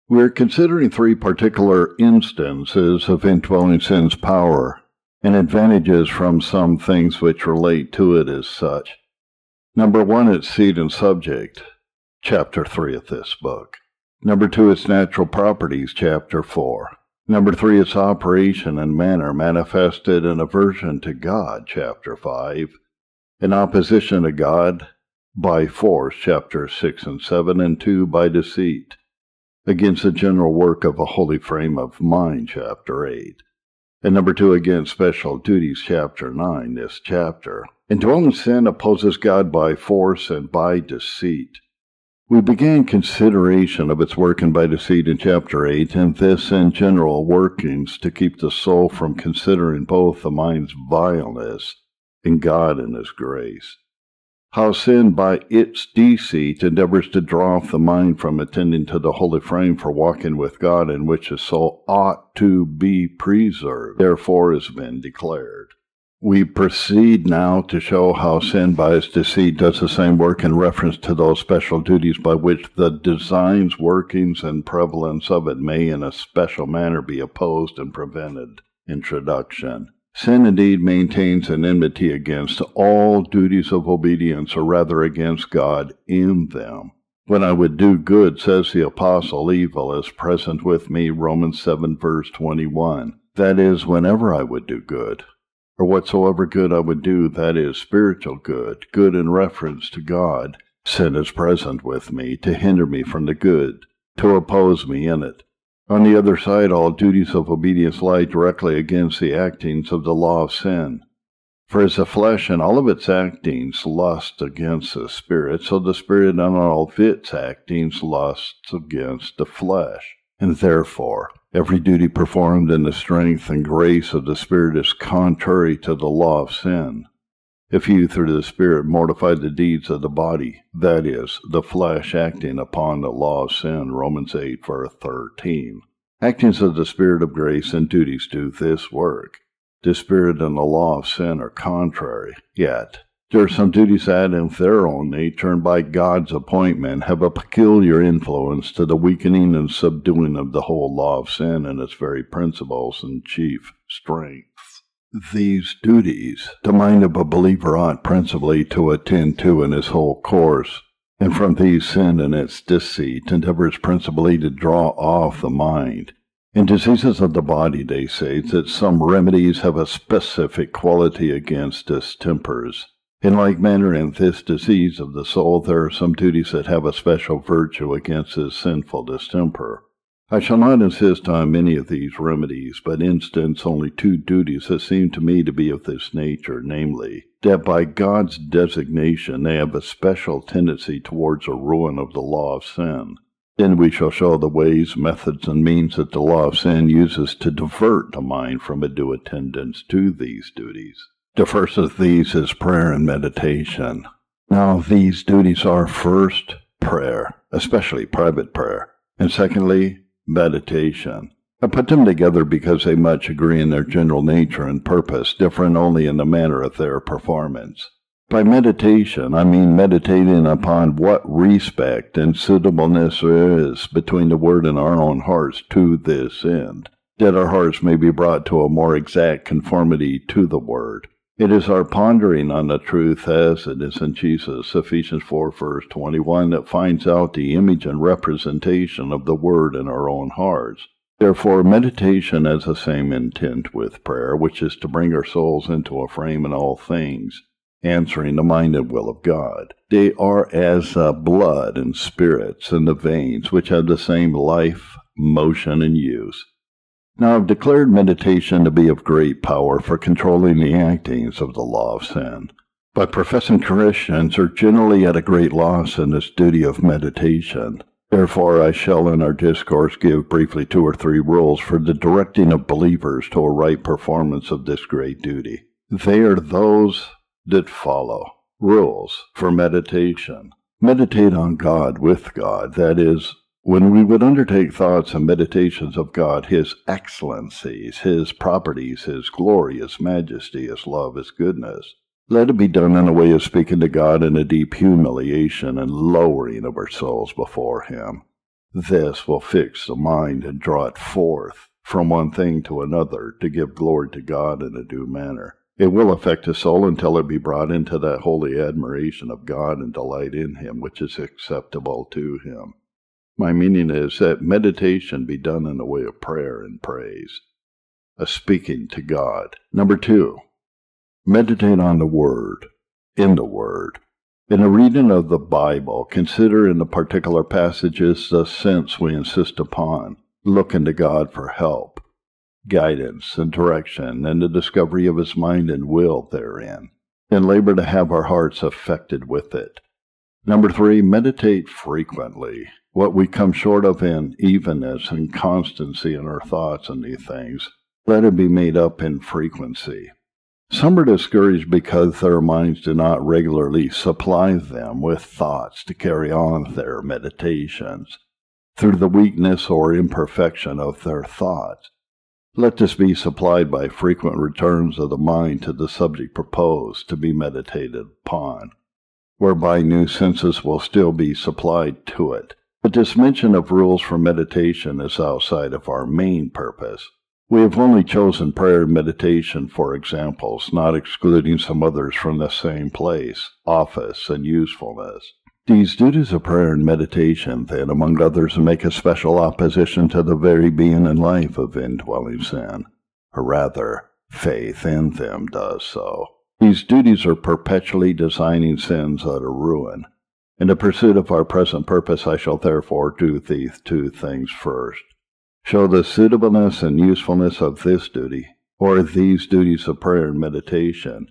We're considering three particular instances of indwelling sin's power and advantages from some things which relate to it as such. Number 1, its seat and subject, chapter 3 of this book. Number 2, its natural properties, chapter 4. Number 3, its operation and manner manifested in aversion to God, chapter 5. In opposition to God, by force, chapters 6 and 7, and 2, by deceit, against the general work of a holy frame of mind, chapter 8. And number 2, against special duties, chapter 9, this chapter. Indwelling sin opposes God by force and by deceit. We began consideration of its working by deceit in chapter 8, and this in general workings to keep the soul from considering both the mind's vileness and God and His grace. How sin by its deceit endeavors to draw off the mind from attending to the holy frame for walking with God, in which the soul ought to be preserved, therefore has been declared. We proceed now to show how sin by its deceit does the same work in reference to those special duties by which the designs, workings, and prevalence of it may in a special manner be opposed and prevented. Introduction. Sin indeed maintains an enmity against all duties of obedience, or rather against God in them. When I would do good, says the apostle, evil is present with me, Romans 7 verse 21. That is, whenever I would do good, or whatsoever good I would do, that is, spiritual good, good in reference to God, sin is present with me to hinder me from the good, to oppose me in it. On the other side, all duties of obedience lie directly against the actings of the law of sin. For as the flesh and all of its actings lust against the Spirit, so the Spirit and all of its actings lusts against the flesh. And therefore, every duty performed in the strength and grace of the Spirit is contrary to the law of sin. If you through the Spirit mortify the deeds of the body, that is, the flesh acting upon the law of sin, Romans 8 verse 13. Actings of the Spirit of grace and duties do this work. The Spirit and the law of sin are contrary, yet there are some duties that in their own nature and by God's appointment have a peculiar influence to the weakening and subduing of the whole law of sin and its very principles and chief strengths. These duties the mind of a believer ought principally to attend to in his whole course, and from these sin and its deceit endeavors principally to draw off the mind. In diseases of the body, they say that some remedies have a specific quality against distempers. In like manner, in this disease of the soul, there are some duties that have a special virtue against this sinful distemper. I shall not insist on many of these remedies, but instance only 2 duties that seem to me to be of this nature, namely, that by God's designation they have a special tendency towards a ruin of the law of sin. Then we shall show the ways, methods, and means that the law of sin uses to divert the mind from a due attendance to these duties. The first of these is prayer and meditation. Now, these duties are first, prayer, especially private prayer, and secondly, meditation. I put them together because they much agree in their general nature and purpose, different only in the manner of their performance. By meditation, I mean meditating upon what respect and suitableness there is between the Word and our own hearts to this end, that our hearts may be brought to a more exact conformity to the Word. It is our pondering on the truth as it is in Jesus, Ephesians 4 verse 21, that finds out the image and representation of the Word in our own hearts. Therefore, meditation has the same intent with prayer, which is to bring our souls into a frame in all things, answering the mind and will of God. They are as blood and spirits in the veins, which have the same life, motion, and use. Now I've declared meditation to be of great power for controlling the actings of the law of sin. But professing Christians are generally at a great loss in this duty of meditation. Therefore I shall in our discourse give briefly 2 or 3 rules for the directing of believers to a right performance of this great duty. They are those that follow. Rules for meditation. Meditate on God with God, that is, when we would undertake thoughts and meditations of God, His excellencies, His properties, His glory, His majesty, His love, His goodness, let it be done in a way of speaking to God in a deep humiliation and lowering of our souls before Him. This will fix the mind and draw it forth from one thing to another to give glory to God in a due manner. It will affect the soul until it be brought into that holy admiration of God and delight in Him, which is acceptable to Him. My meaning is that meditation be done in a way of prayer and praise, a speaking to God. Number 2, meditate on the Word, in the Word. In the reading of the Bible, consider in the particular passages the sense we insist upon. Look into God for help, guidance, and direction, and the discovery of His mind and will therein, and labor to have our hearts affected with it. Number 3, meditate frequently. What we come short of in evenness and constancy in our thoughts on these things, let it be made up in frequency. Some are discouraged because their minds do not regularly supply them with thoughts to carry on their meditations, through the weakness or imperfection of their thoughts. Let this be supplied by frequent returns of the mind to the subject proposed to be meditated upon, whereby new senses will still be supplied to it. But this mention of rules for meditation is outside of our main purpose. We have only chosen prayer and meditation for examples, not excluding some others from the same place, office, and usefulness. These duties of prayer and meditation, then, among others, make a special opposition to the very being and life of indwelling sin, or rather, faith in them does so. These duties are perpetually designing sin's utter ruin. In the pursuit of our present purpose, I shall therefore do these 2 things first. Show the suitableness and usefulness of this duty, or these duties of prayer and meditation,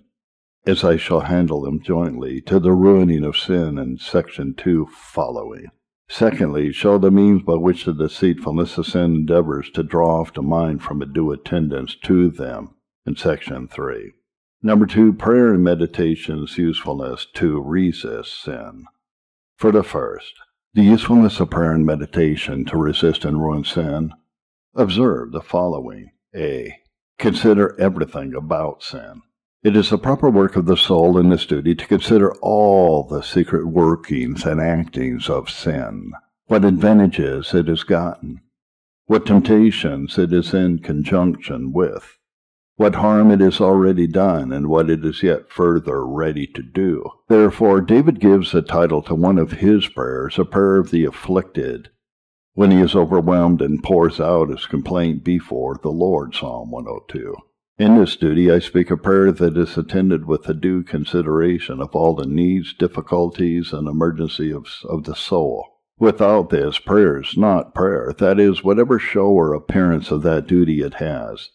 as I shall handle them jointly, to the ruining of sin in section 2 following. Secondly, show the means by which the deceitfulness of sin endeavors to draw off the mind from a due attendance to them in section 3. Number 2, prayer and meditation's usefulness to resist sin. For the first, the usefulness of prayer and meditation to resist and ruin sin. Observe the following. A. Consider everything about sin. It is the proper work of the soul in this duty to consider all the secret workings and actings of sin, what advantages it has gotten, what temptations it is in conjunction with, what harm it has already done, and what it is yet further ready to do. Therefore, David gives a title to one of his prayers, a prayer of the afflicted, when he is overwhelmed and pours out his complaint before the Lord, Psalm 102. In this duty, I speak a prayer that is attended with a due consideration of all the needs, difficulties, and emergency of the soul. Without this, prayer is not prayer, that is, whatever show or appearance of that duty it has.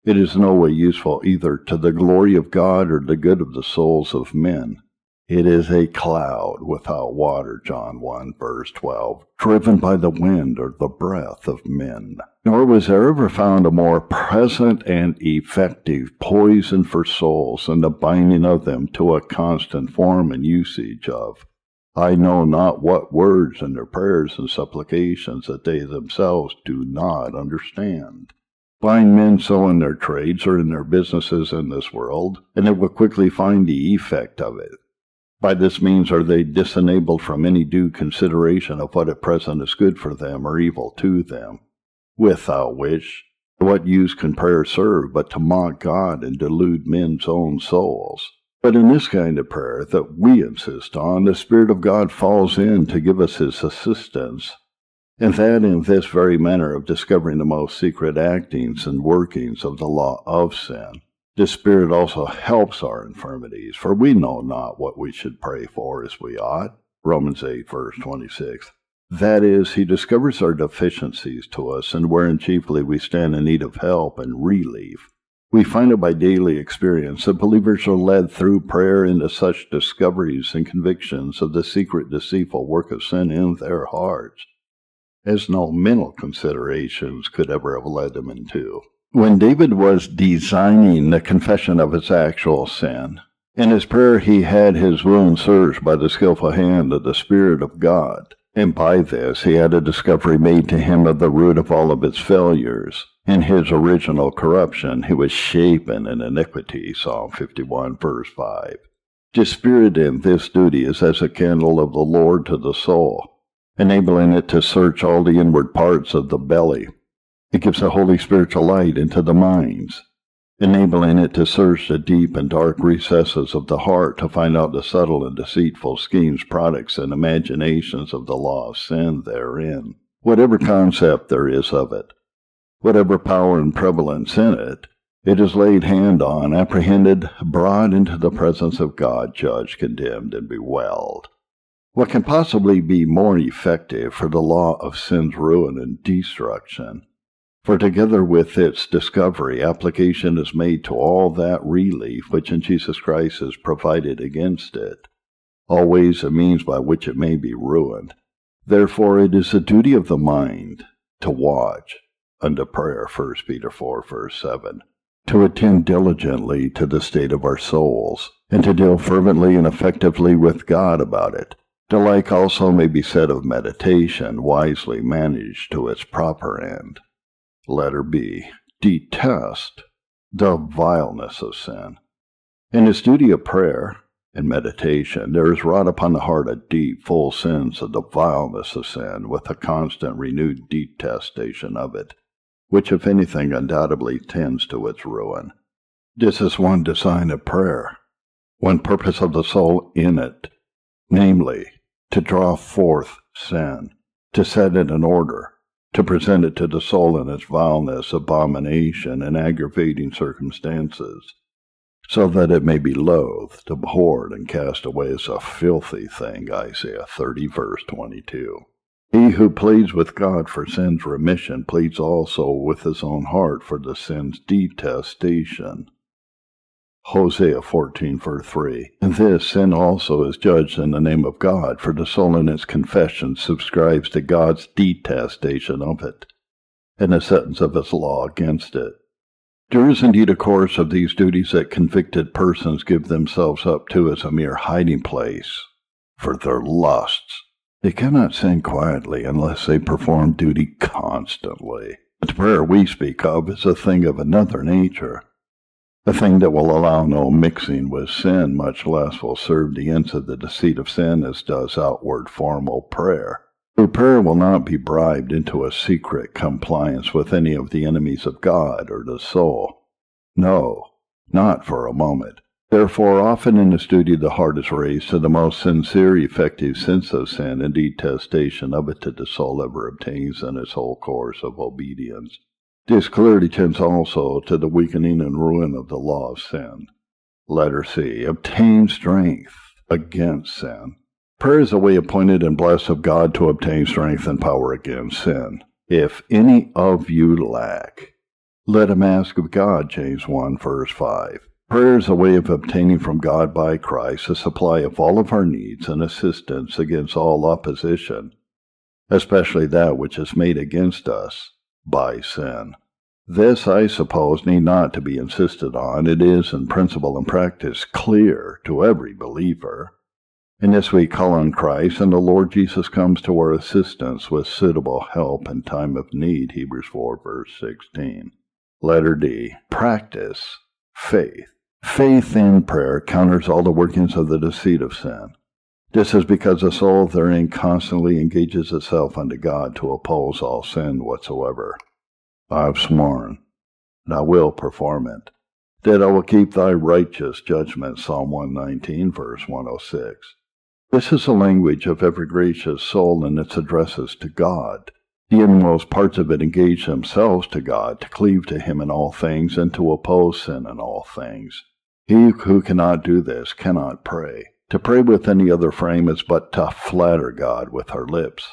It is no way useful either to the glory of God or the good of the souls of men. It is a cloud without water, John 1, verse 12, driven by the wind or the breath of men. Nor was there ever found a more present and effective poison for souls than the binding of them to a constant form and usage of, I know not what words in their prayers and supplications that they themselves do not understand. Bind men so in their trades or in their businesses in this world, and they will quickly find the effect of it. By this means are they disenabled from any due consideration of what at present is good for them or evil to them, without which what use can prayer serve but to mock God and delude men's own souls? But in this kind of prayer that we insist on, the Spirit of God falls in to give us His assistance, and that in this very manner of discovering the most secret actings and workings of the law of sin. The Spirit also helps our infirmities, for we know not what we should pray for as we ought. Romans 8, verse 26. That is, He discovers our deficiencies to us, and wherein chiefly we stand in need of help and relief. We find it by daily experience that believers are led through prayer into such discoveries and convictions of the secret deceitful work of sin in their hearts, as no mental considerations could ever have led them into. When David was designing the confession of his actual sin, in his prayer he had his wound searched by the skillful hand of the Spirit of God, and by this he had a discovery made to him of the root of all of his failures. In his original corruption he was shapen in iniquity, Psalm 51, verse 5. The Spirit in this duty is as a candle of the Lord to the soul, enabling it to search all the inward parts of the belly. It gives a holy spiritual light into the minds, enabling it to search the deep and dark recesses of the heart to find out the subtle and deceitful schemes, products, and imaginations of the law of sin therein. Whatever concept there is of it, whatever power and prevalence in it, it is laid hand on, apprehended, brought into the presence of God, judged, condemned, and bewailed. What can possibly be more effective for the law of sin's ruin and destruction? For together with its discovery, application is made to all that relief which in Jesus Christ is provided against it, always a means by which it may be ruined. Therefore it is the duty of the mind to watch unto prayer, 1 Peter 4, verse 7, to attend diligently to the state of our souls, and to deal fervently and effectively with God about it. The like also may be said of meditation, wisely managed to its proper end. Letter B. Detest the vileness of sin. In its duty of prayer and meditation, there is wrought upon the heart a deep, full sense of the vileness of sin, with a constant, renewed detestation of it, which, if anything, undoubtedly tends to its ruin. This is one design of prayer, one purpose of the soul in it, namely, to draw forth sin, to set it in order, to present it to the soul in its vileness, abomination, and aggravating circumstances, so that it may be loathed, abhorred, and cast away as a filthy thing, Isaiah 30, verse 22. He who pleads with God for sin's remission pleads also with his own heart for the sin's detestation. Hosea 14, verse 3. In this, sin also is judged in the name of God, for the soul in its confession subscribes to God's detestation of it, and the sentence of his law against it. There is indeed a course of these duties that convicted persons give themselves up to as a mere hiding place for their lusts. They cannot sin quietly unless they perform duty constantly. But the prayer we speak of is a thing of another nature, a thing that will allow no mixing with sin, much less will serve the ends of the deceit of sin as does outward formal prayer. For prayer will not be bribed into a secret compliance with any of the enemies of God or the soul. No, not for a moment. Therefore, often in this duty the heart is raised to the most sincere, effective sense of sin and detestation of it that the soul ever obtains in its whole course of obedience. This clearly tends also to the weakening and ruin of the law of sin. Letter C. Obtain strength against sin. Prayer is a way appointed and blessed of God to obtain strength and power against sin. If any of you lack, let him ask of God, James 1, verse 5. Prayer is a way of obtaining from God by Christ a supply of all of our needs and assistance against all opposition, especially that which is made against us by sin. This, I suppose, need not to be insisted on. It is, in principle and practice, clear to every believer. In this we call on Christ, and the Lord Jesus comes to our assistance with suitable help in time of need, Hebrews 4, verse 16. Letter D. Practice faith. Faith in prayer counters all the workings of the deceit of sin. This is because the soul therein constantly engages itself unto God to oppose all sin whatsoever. I have sworn, and I will perform it, that I will keep thy righteous judgment, Psalm 119, verse 106. This is the language of every gracious soul in its addresses to God. The inmost parts of it engage themselves to God, to cleave to him in all things, and to oppose sin in all things. He who cannot do this cannot pray. To pray with any other frame is but to flatter God with our lips,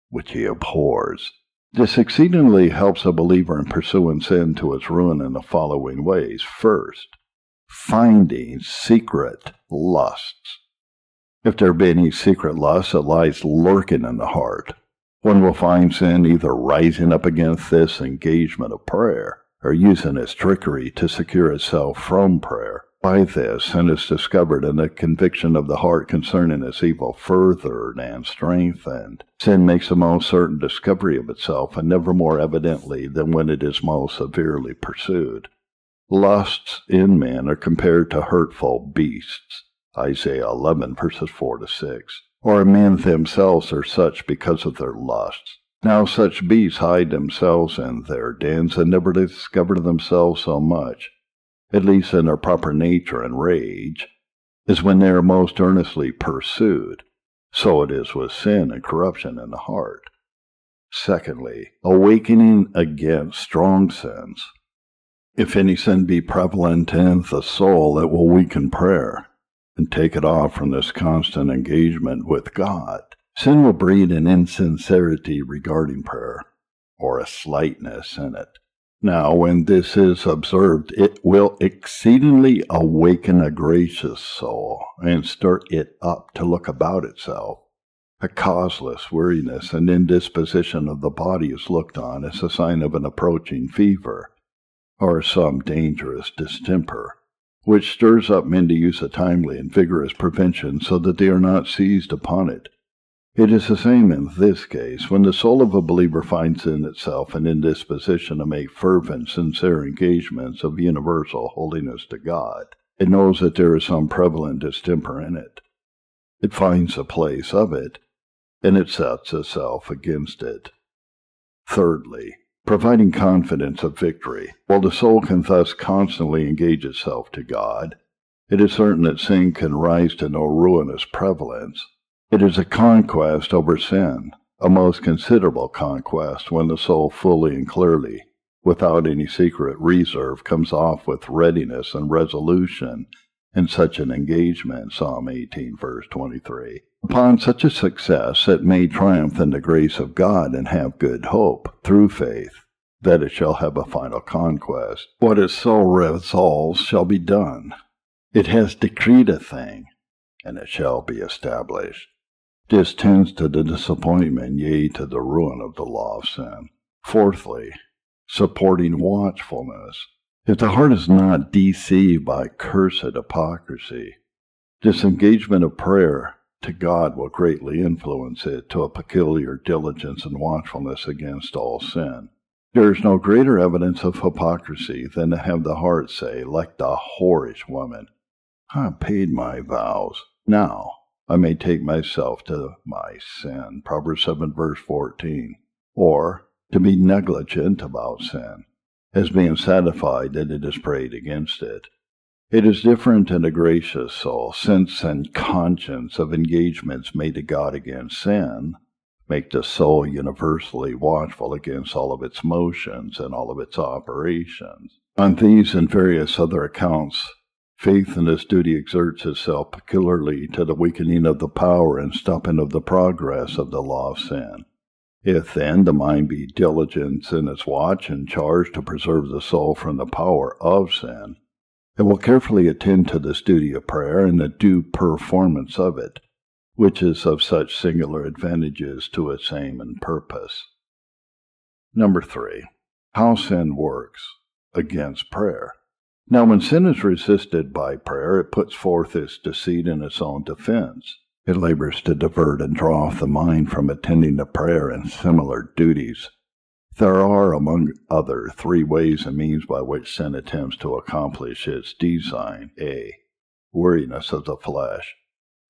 which he abhors. This exceedingly helps a believer in pursuing sin to its ruin in the following ways. First, finding secret lusts. If there be any secret lust that lies lurking in the heart, one will find sin either rising up against this engagement of prayer, or using its trickery to secure itself from prayer. By this, sin is discovered, and the conviction of the heart concerning its evil furthered and strengthened. Sin makes a most certain discovery of itself, and never more evidently than when it is most severely pursued. Lusts in men are compared to hurtful beasts, Isaiah 11, verses 4 to 6. or men themselves are such because of their lusts. Now such beasts hide themselves in their dens and never discover themselves so much, at least in their proper nature and rage, as when they are most earnestly pursued. So it is with sin and corruption in the heart. Secondly, awakening against strong sins. If any sin be prevalent in the soul, it will weaken prayer and take it off from this constant engagement with God. Sin will breed an insincerity regarding prayer, or a slightness in it. Now, when this is observed, it will exceedingly awaken a gracious soul and stir it up to look about itself. A causeless weariness and indisposition of the body is looked on as a sign of an approaching fever, or some dangerous distemper, which stirs up men to use a timely and vigorous prevention so that they are not seized upon it. It is the same in this case. When the soul of a believer finds in itself an indisposition to make fervent, sincere engagements of universal holiness to God, it knows that there is some prevalent distemper in it. It finds a place of it, and it sets itself against it. Thirdly, providing confidence of victory. While the soul can thus constantly engage itself to God, it is certain that sin can rise to no ruinous prevalence. It is a conquest over sin, a most considerable conquest, when the soul fully and clearly, without any secret reserve, comes off with readiness and resolution in such an engagement. Psalm 18, verse 23. Upon such a success, it may triumph in the grace of God and have good hope, through faith, that it shall have a final conquest. What its soul resolves shall be done. It has decreed a thing, and it shall be established. This tends to the disappointment, yea, to the ruin of the law of sin. Fourthly, supporting watchfulness. If the heart is not deceived by cursed hypocrisy, this engagement of prayer to God will greatly influence it to a peculiar diligence and watchfulness against all sin. There is no greater evidence of hypocrisy than to have the heart say, like the whorish woman, I have paid my vows, now I may take myself to my sin, Proverbs 7, verse 14, or to be negligent about sin, as being satisfied that it is prayed against it. It is different in a gracious soul. Sense and conscience of engagements made to God against sin make the soul universally watchful against all of its motions and all of its operations. On these and various other accounts, faith in this duty exerts itself peculiarly to the weakening of the power and stopping of the progress of the law of sin. If then the mind be diligent in its watch and charged to preserve the soul from the power of sin, it will carefully attend to this duty of prayer and the due performance of it, which is of such singular advantages to its aim and purpose. Number 3. How sin works against prayer. Now, when sin is resisted by prayer, it puts forth its deceit in its own defense. It labors to divert and draw off the mind from attending to prayer and similar duties. There are, among other, 3 ways and means by which sin attempts to accomplish its design. A. Weariness of the flesh.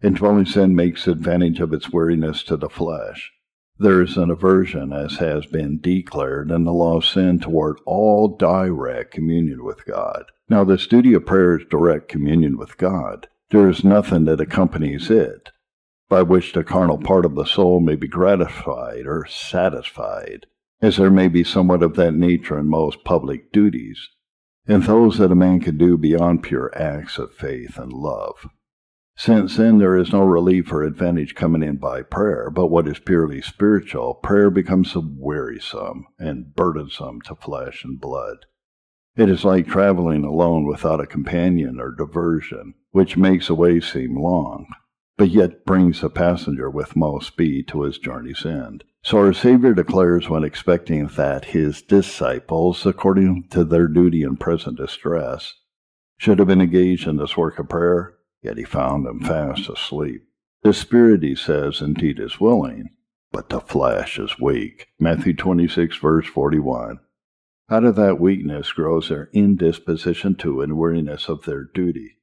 Indwelling sin makes advantage of its weariness to the flesh. There is an aversion, as has been declared in the law of sin, toward all direct communion with God. Now, this duty of prayer is direct communion with God. There is nothing that accompanies it, by which the carnal part of the soul may be gratified or satisfied, as there may be somewhat of that nature in most public duties, and those that a man can do beyond pure acts of faith and love. Since then there is no relief or advantage coming in by prayer, but what is purely spiritual, prayer becomes wearisome and burdensome to flesh and blood. It is like traveling alone without a companion or diversion, which makes a way seem long, but yet brings the passenger with most speed to his journey's end. So our Savior declares when expecting that his disciples, according to their duty and present distress, should have been engaged in this work of prayer, yet he found them fast asleep. The spirit, he says, indeed is willing, but the flesh is weak. Matthew 26, verse 41. Out of that weakness grows their indisposition to and weariness of their duty.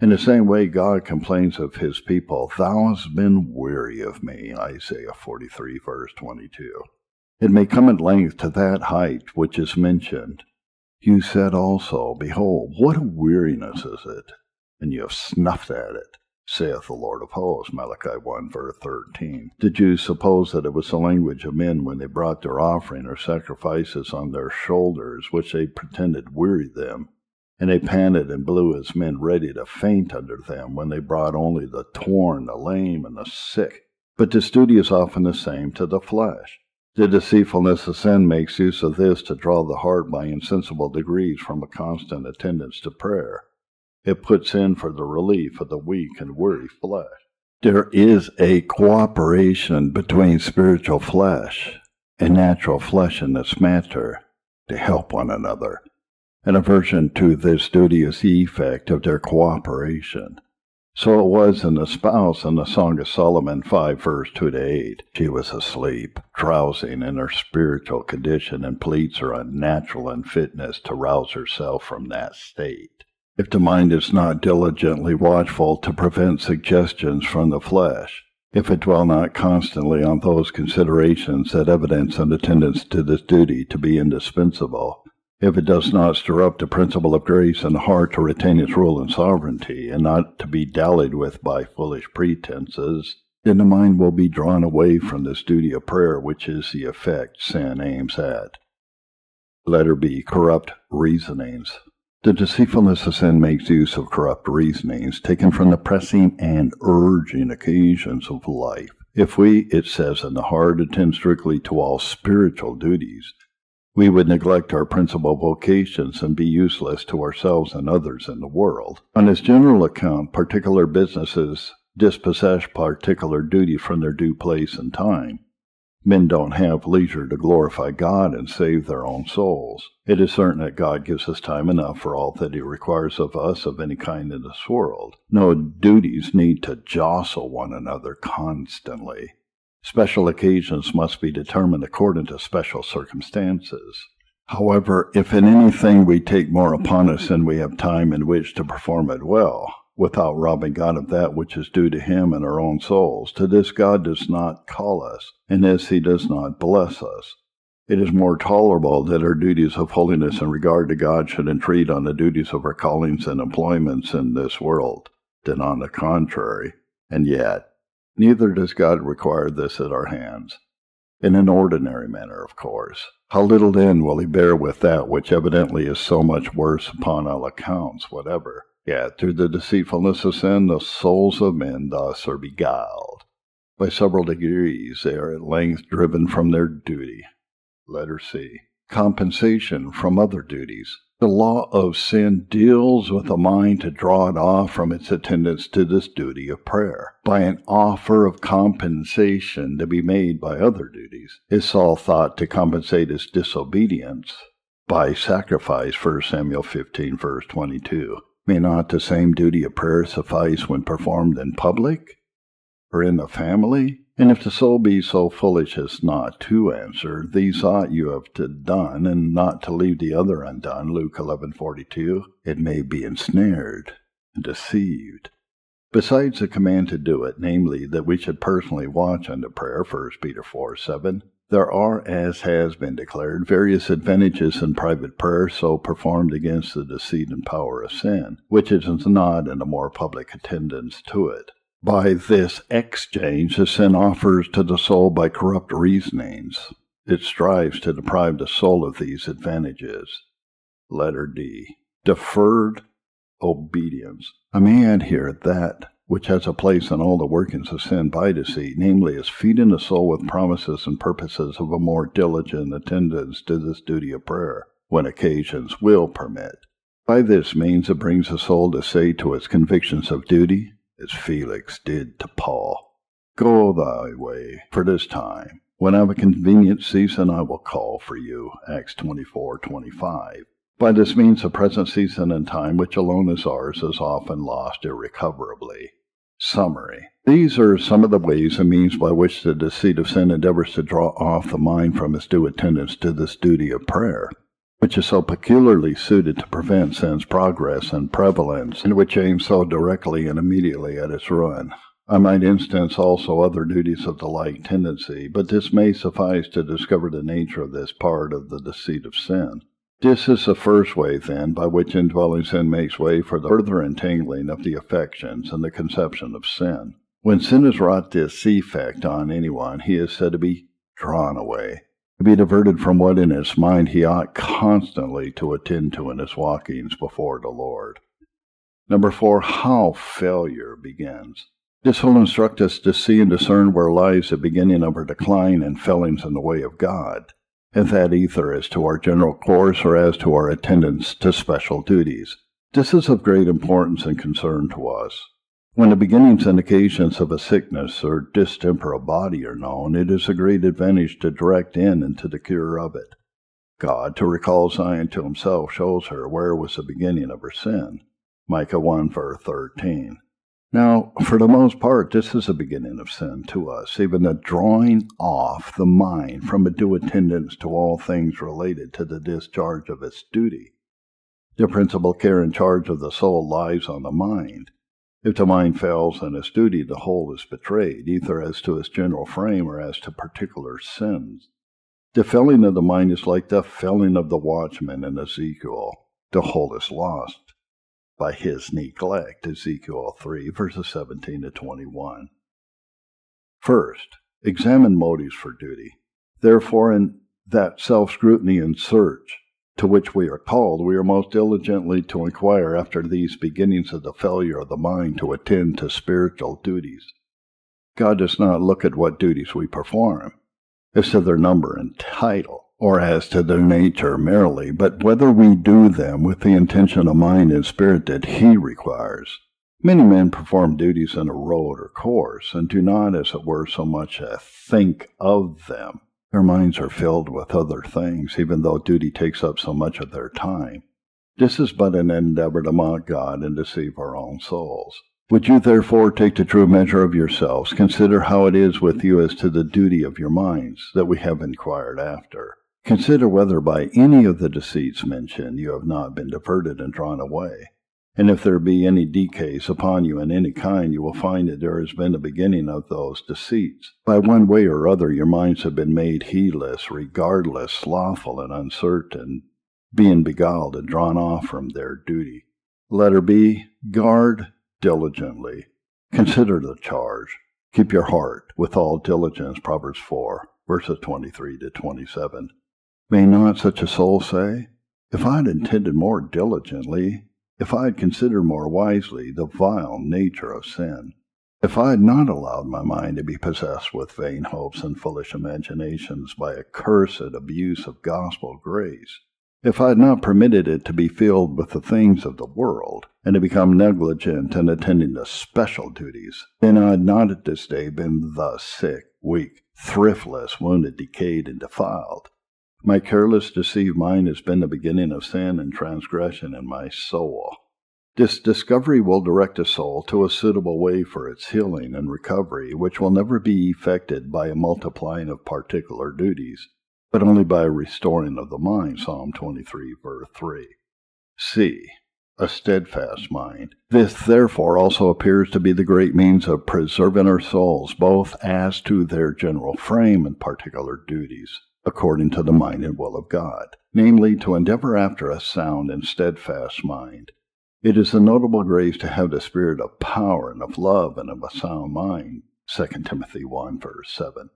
In the same way, God complains of his people, "Thou hast been weary of me," Isaiah 43, verse 22. It may come at length to that height which is mentioned. You said also, "Behold, what a weariness is it, and you have snuffed at it, saith the Lord of hosts," Malachi 1, verse 13. The Jews supposed that it was the language of men when they brought their offering or sacrifices on their shoulders, which they pretended wearied them, and they panted and blew as men ready to faint under them when they brought only the torn, the lame, and the sick. But this duty is often the same to the flesh. The deceitfulness of sin makes use of this to draw the heart by insensible degrees from a constant attendance to prayer. It puts in for the relief of the weak and weary flesh. There is a cooperation between spiritual flesh and natural flesh in this matter to help one another. An aversion to this duty is the effect of their cooperation. So it was in the spouse in the Song of Solomon 5, verse 2-8. She was asleep, drowsing in her spiritual condition, and pleads her unnatural unfitness to rouse herself from that state. If the mind is not diligently watchful to prevent suggestions from the flesh, if it dwell not constantly on those considerations that evidence an attendance to this duty to be indispensable, if it does not stir up the principle of grace in the heart to retain its rule and sovereignty, and not to be dallied with by foolish pretenses, then the mind will be drawn away from this duty of prayer, which is the effect sin aims at. Letter B. Corrupt reasonings. The deceitfulness of sin makes use of corrupt reasonings, taken from the pressing and urging occasions of life. If we, it says in the heart, attend strictly to all spiritual duties, we would neglect our principal vocations and be useless to ourselves and others in the world. On this general account, particular businesses dispossess particular duties from their due place and time. Men don't have leisure to glorify God and save their own souls. It is certain that God gives us time enough for all that he requires of us of any kind in this world. No duties need to jostle one another constantly. Special occasions must be determined according to special circumstances. However, if in anything we take more upon us than we have time in which to perform it well, without robbing God of that which is due to him and our own souls, to this God does not call us, and this he does not bless us. It is more tolerable that our duties of holiness in regard to God should intrude on the duties of our callings and employments in this world, than on the contrary. And yet, neither does God require this at our hands. In an ordinary manner, of course. How little then will he bear with that which evidently is so much worse upon all accounts whatever. Yet through the deceitfulness of sin, the souls of men thus are beguiled. By several degrees they are at length driven from their duty. Letter C. Compensation from other duties. The law of sin deals with the mind to draw it off from its attendance to this duty of prayer, by an offer of compensation to be made by other duties. Is Saul thought to compensate his disobedience by sacrifice, 1 Samuel 15, verse 22. May not the same duty of prayer suffice when performed in public, or in the family? And if the soul be so foolish as not to answer, these ought you have to done, and not to leave the other undone, Luke 11:42, it may be ensnared and deceived. Besides the command to do it, namely, that we should personally watch unto prayer, 1 Peter 4:7, there are, as has been declared, various advantages in private prayer so performed against the deceit and power of sin, which it is not in a more public attendance to it. By this exchange the sin offers to the soul by corrupt reasonings. It strives to deprive the soul of these advantages. Letter D. Deferred obedience. I may add here that which has a place in all the workings of sin by deceit, namely, is feeding the soul with promises and purposes of a more diligent attendance to this duty of prayer, when occasions will permit. By this means it brings the soul to say to its convictions of duty, as Felix did to Paul, "Go thy way for this time. When I have a convenient season, I will call for you." Acts 24:25. By this means the present season and time, which alone is ours, is often lost irrecoverably. Summary. These are some of the ways and means by which the deceit of sin endeavors to draw off the mind from its due attendance to this duty of prayer. which is so peculiarly suited to prevent sin's progress and prevalence, and which aims so directly and immediately at its ruin. I might instance also other duties of the like tendency, but this may suffice to discover the nature of this part of the deceit of sin. This is the first way, then, by which indwelling sin makes way for the further entangling of the affections and the conception of sin. When sin has wrought this effect on anyone, he is said to be drawn away, to be diverted from what in his mind he ought constantly to attend to in his walkings before the Lord. Number 4, how failure begins. This will instruct us to see and discern where lies the beginning of our decline and failings in the way of God, and that either as to our general course or as to our attendance to special duties. This is of great importance and concern to us. When the beginnings and occasions of a sickness or distemper of body are known, it is a great advantage to direct in into the cure of it. God, to recall Zion to himself, shows her where was the beginning of her sin. Micah 1, verse 13. Now, for the most part, this is the beginning of sin to us, even the drawing off the mind from a due attendance to all things related to the discharge of its duty. The principal care and charge of the soul lies on the mind. If the mind fails in its duty, the whole is betrayed, either as to its general frame or as to particular sins. The failing of the mind is like the failing of the watchman in Ezekiel. The whole is lost by his neglect, Ezekiel 3, verses 17 to 21. First, examine motives for duty. Therefore, in that self-scrutiny and search to which we are called, we are most diligently to inquire after these beginnings of the failure of the mind to attend to spiritual duties. God does not look at what duties we perform, as to their number and title, or as to their nature merely, but whether we do them with the intention of mind and spirit that he requires. Many men perform duties in a road or course, and do not, as it were, so much as think of them. Their minds are filled with other things, even though duty takes up so much of their time. This is but an endeavor to mock God and deceive our own souls. Would you therefore take the true measure of yourselves, consider how it is with you as to the duty of your minds that we have inquired after. Consider whether by any of the deceits mentioned you have not been diverted and drawn away. And if there be any decays upon you in any kind, you will find that there has been the beginning of those deceits. By one way or other your minds have been made heedless, regardless, slothful, and uncertain, being beguiled and drawn off from their duty. Letter B, guard diligently. Consider the charge. Keep your heart with all diligence, Proverbs 4, verses 23 to 27. May not such a soul say, if I had intended more diligently, if I had considered more wisely the vile nature of sin, if I had not allowed my mind to be possessed with vain hopes and foolish imaginations by accursed abuse of gospel grace, if I had not permitted it to be filled with the things of the world, and to become negligent in attending to special duties, then I had not at this day been thus sick, weak, thriftless, wounded, decayed, and defiled. My careless, deceived mind has been the beginning of sin and transgression in my soul. This discovery will direct a soul to a suitable way for its healing and recovery, which will never be effected by a multiplying of particular duties, but only by a restoring of the mind, Psalm 23, verse 3. C. A steadfast mind. This, therefore, also appears to be the great means of preserving our souls, both as to their general frame and particular duties, according to the mind and will of God, namely, to endeavor after a sound and steadfast mind. It is a notable grace to have the spirit of power and of love and of a sound mind, 2 Timothy 1, verse 7.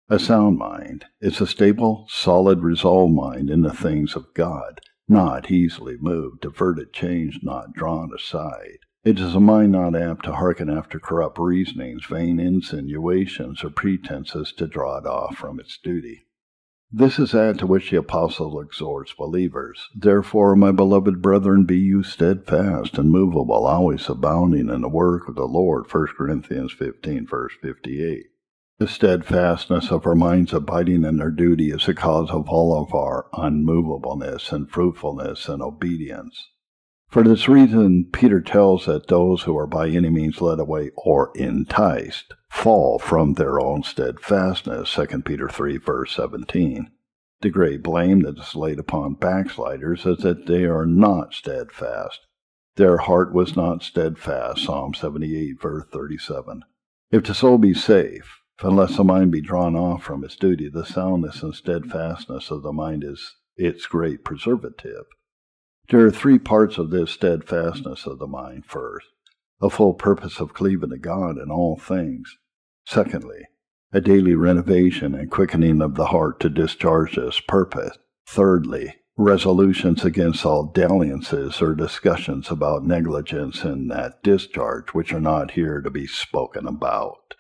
A sound mind is a stable, solid, resolved mind in the things of God, not easily moved, diverted, changed, not drawn aside. It is a mind not apt to hearken after corrupt reasonings, vain insinuations, or pretenses to draw it off from its duty. This is that to which the apostle exhorts believers. Therefore, my beloved brethren, be you steadfast and movable, always abounding in the work of the Lord, 1 Corinthians 15, verse 58. The steadfastness of our minds abiding in their duty is the cause of all of our unmovableness and fruitfulness and obedience. For this reason, Peter tells that those who are by any means led away or enticed fall from their own steadfastness, 2 Peter 3, verse 17. The great blame that is laid upon backsliders is that they are not steadfast. Their heart was not steadfast, Psalm 78, verse 37. If the soul be safe, unless the mind be drawn off from its duty, the soundness and steadfastness of the mind is its great preservative. There are three parts of this steadfastness of the mind. First, a full purpose of cleaving to God in all things. Secondly, a daily renovation and quickening of the heart to discharge this purpose. Thirdly, resolutions against all dalliances or discussions about negligence in that discharge, which are not here to be spoken about.